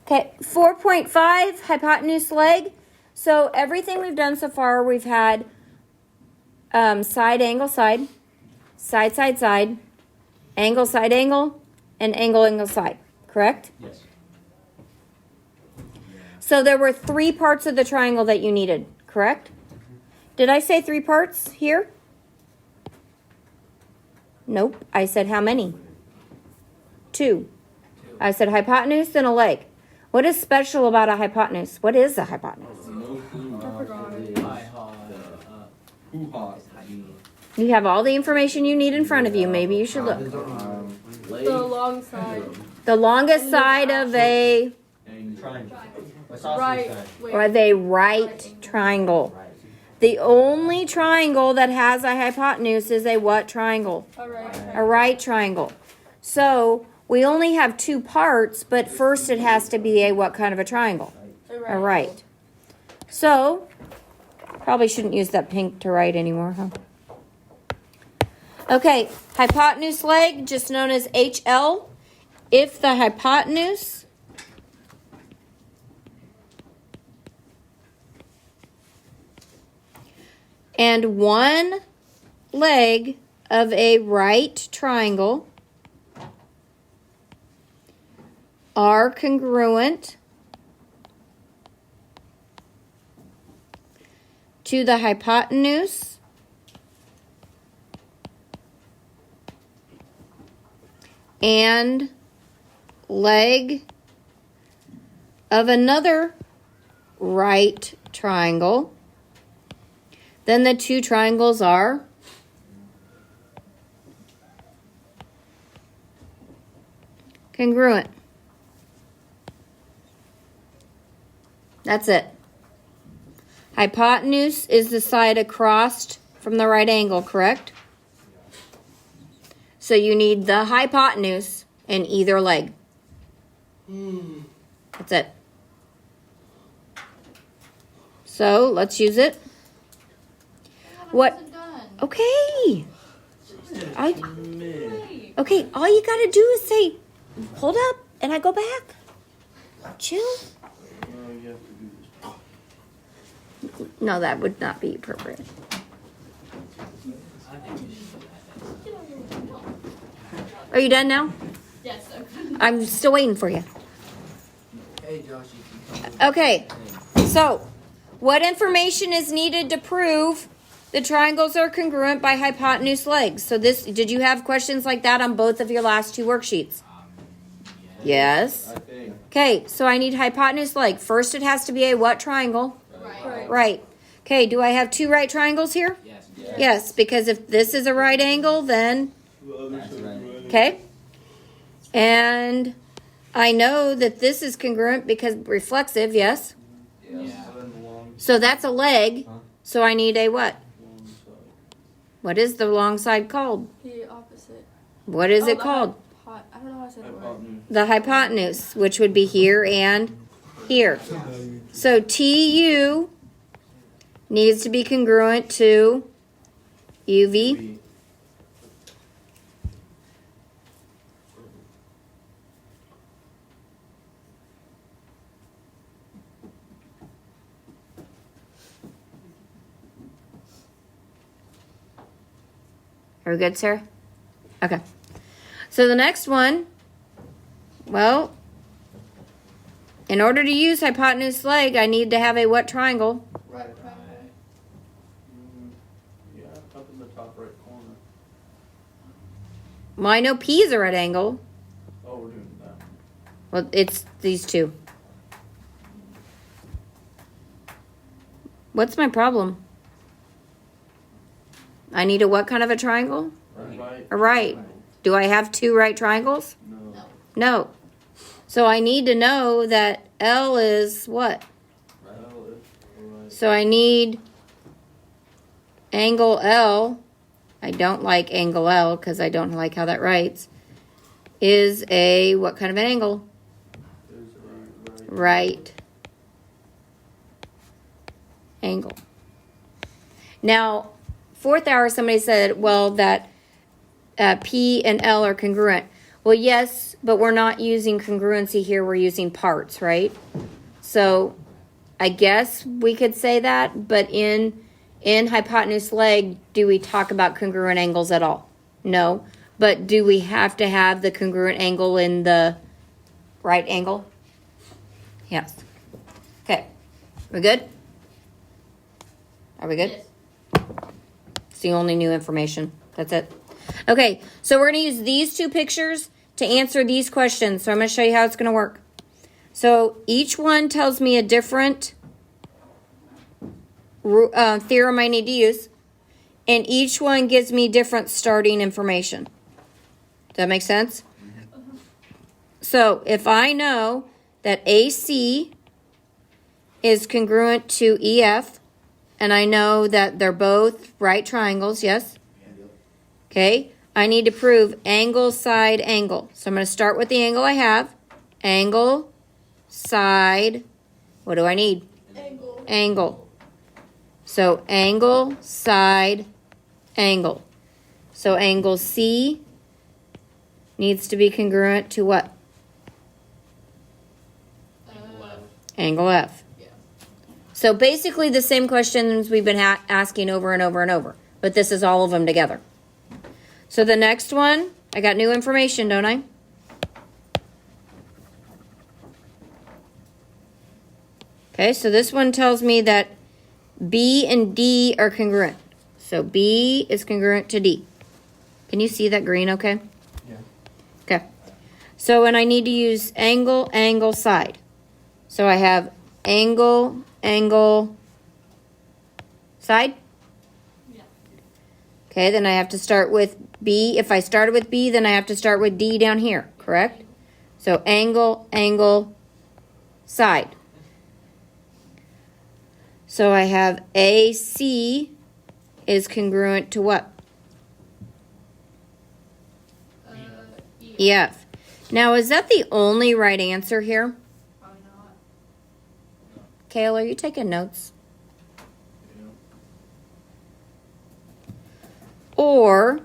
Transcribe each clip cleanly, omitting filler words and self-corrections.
Okay, 4.5, hypotenuse leg. So everything we've done so far, we've had side, angle, side, side, side, side, angle, side, angle, and angle, angle, side. Correct? Yes. So there were 3 parts of the triangle that you needed, correct? Did I say 3 parts here? Nope. I said how many? 2. I said hypotenuse and a leg. What is special about a hypotenuse? What is a hypotenuse? You have all the information you need in front of you. Maybe you should look. The long side. The longest side of a Right. right triangle. The only triangle that has a hypotenuse is a what triangle? A right triangle. So we only have 2 parts, but first it has to be a what kind of a triangle? A right. So probably shouldn't use that pink to write anymore, huh? Okay, hypotenuse leg, just known as HL. If the hypotenuse and one leg of a right triangle are congruent to the hypotenuse and leg of another right triangle, then the 2 triangles are congruent. That's it. Hypotenuse is the side across from the right angle, correct? So you need the hypotenuse in either leg. That's it. So let's use it. What? Okay. Okay, all you gotta do is say, hold up, and I go back. Chill. No, that would not be appropriate. Are you done now? Yes. I'm still waiting for you. Hey, Josh. Okay, so what information is needed to prove the triangles are congruent by hypotenuse legs? So did you have questions like that on both of your last 2 worksheets? Yes. I think. Okay, so I need hypotenuse leg. First it has to be a what triangle? Right. Okay, do I have 2 right triangles here? Yes. Yes, because if this is a right angle, then, okay. And I know that this is congruent because reflexive, yes? So that's a leg, so I need a what? What is the long side called? The opposite. What is it called? I don't know how I said it right. The hypotenuse, which would be here and here. So TU needs to be congruent to UV. Are we good, sir? Okay. So the next one, well, in order to use hypotenuse leg, I need to have a what triangle? Right triangle. Yeah, up in the top right corner. Well, I know P is a right angle. Oh, we're doing that. Well, it's these 2. What's my problem? I need a what kind of a triangle? Right. A right. Do I have 2 right triangles? No. No. So I need to know that L is what? Right. So I need angle L. I don't like angle L because I don't like how that writes. Is a what kind of an angle? Right angle. Now, 4th hour, somebody said, well, that P and L are congruent. Well, yes, but we're not using congruency here. We're using parts, right? So I guess we could say that, but in hypotenuse leg, do we talk about congruent angles at all? No. But do we have to have the congruent angle in the right angle? Yes. Okay. We good? Are we good? Yes. It's the only new information. That's it. Okay, so we're going to use these two pictures to answer these questions. So I'm going to show you how it's going to work. So each one tells me a different theorem I need to use. And each one gives me different starting information. Does that make sense? So if I know that AC is congruent to EF, and I know that they're both right triangles, yes? Okay, I need to prove angle, side, angle. So I'm going to start with the angle I have. Angle, side, what do I need? Angle. Angle. So angle, side, angle. So angle C needs to be congruent to what? Angle F. Yeah. So basically the same questions we've been asking over and over and over. But this is all of them together. So the next one, I got new information, don't I? Okay, so this one tells me that B and D are congruent. So B is congruent to D. Can you see that green okay? Yeah. Okay. So when I need to use angle, angle, side. So I have angle, angle, side. Yeah. Okay, then I have to start with B. If I started with B, then I have to start with D down here, correct? So angle, angle, side. So I have AC is congruent to what? Yeah. EF. Now, is that the only right answer here? Probably not. Kale, are you taking notes? Or,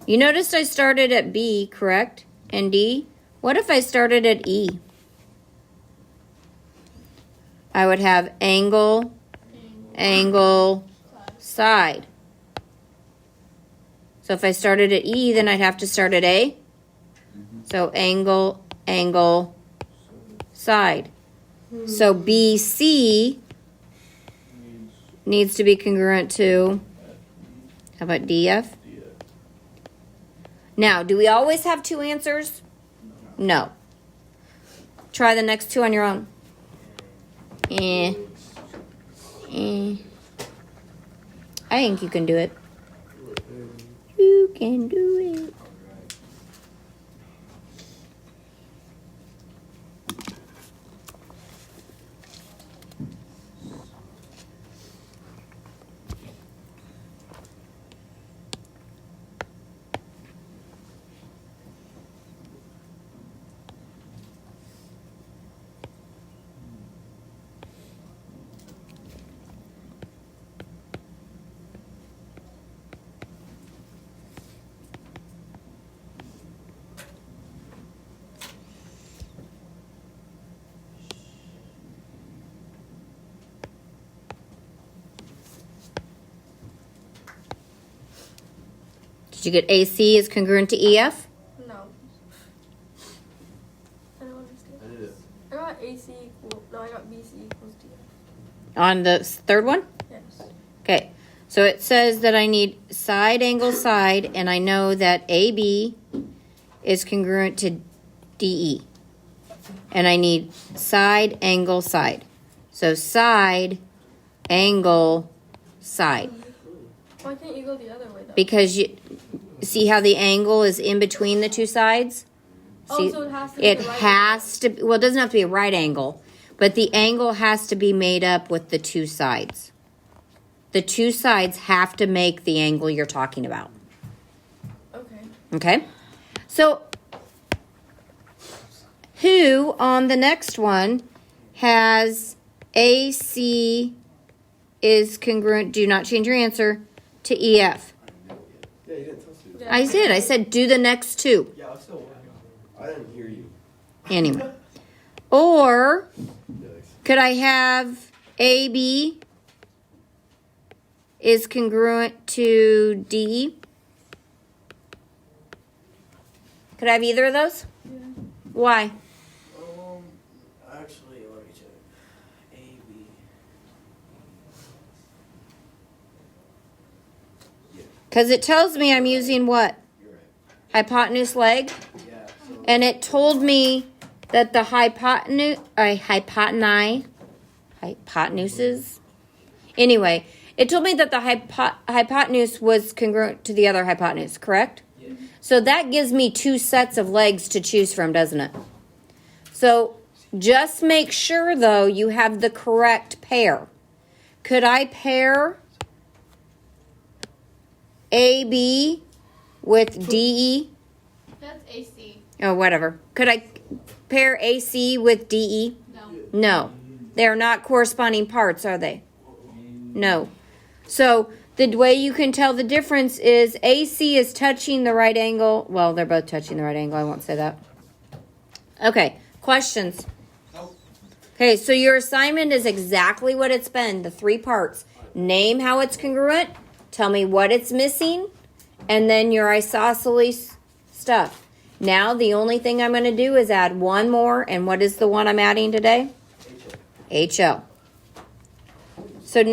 you noticed I started at B, correct? And D? What if I started at E? I would have angle, angle, side. So if I started at E, then I'd have to start at A. So angle, angle, side. So BC needs to be congruent to, how about DF? Now, do we always have two answers? No. Try the next two on your own. I think you can do it. You can do it. Did you get AC is congruent to EF? No. I don't understand. I did it. I got AC equal. No, I got BC equals DF. On the third one? Yes. Okay. So it says that I need side, angle, side, and I know that AB is congruent to DE. And I need side, angle, side. So side, angle, side. Why can't you go the other way though? Because you see how the angle is in between the two sides? Oh, See, so it has to be it the right has to, well, it doesn't have to be a right angle, but the angle has to be made up with the two sides. The two sides have to make the angle you're talking about. Okay. Okay? So, who on the next one has AC is congruent, do not change your answer, to EF? Yeah, you didn't tell us to. Yeah. I did. I said do the next two. Yeah, I'm still working I didn't hear you. Anyway. Or Yikes. could I have AB is congruent to DE? Could I have either of those? Yeah. Why? Actually, let me check. A, B. Yeah, Because it tells me I'm using what? you're right. Hypotenuse leg. Yeah, so. And it told me that the hypotenuses. Anyway, it told me that the hypotenuse was congruent to the other hypotenuse, correct? Yeah. So that gives me two sets of legs to choose from, doesn't it? So just make sure, though, you have the correct pair. Could I pair AB with DE? That's AC. Oh, whatever. Could I pair AC with DE? No. No. They're not corresponding parts, are they? No. So the way you can tell the difference is AC is touching the right angle. Well, they're both touching the right angle. I won't say that. Okay. Questions? Okay, so your assignment is exactly what it's been, the 3 parts. Name how it's congruent, tell me what it's missing, and then your isosceles stuff. Now the only thing I'm going to do is add one more, and what is the one I'm adding today? HL. So now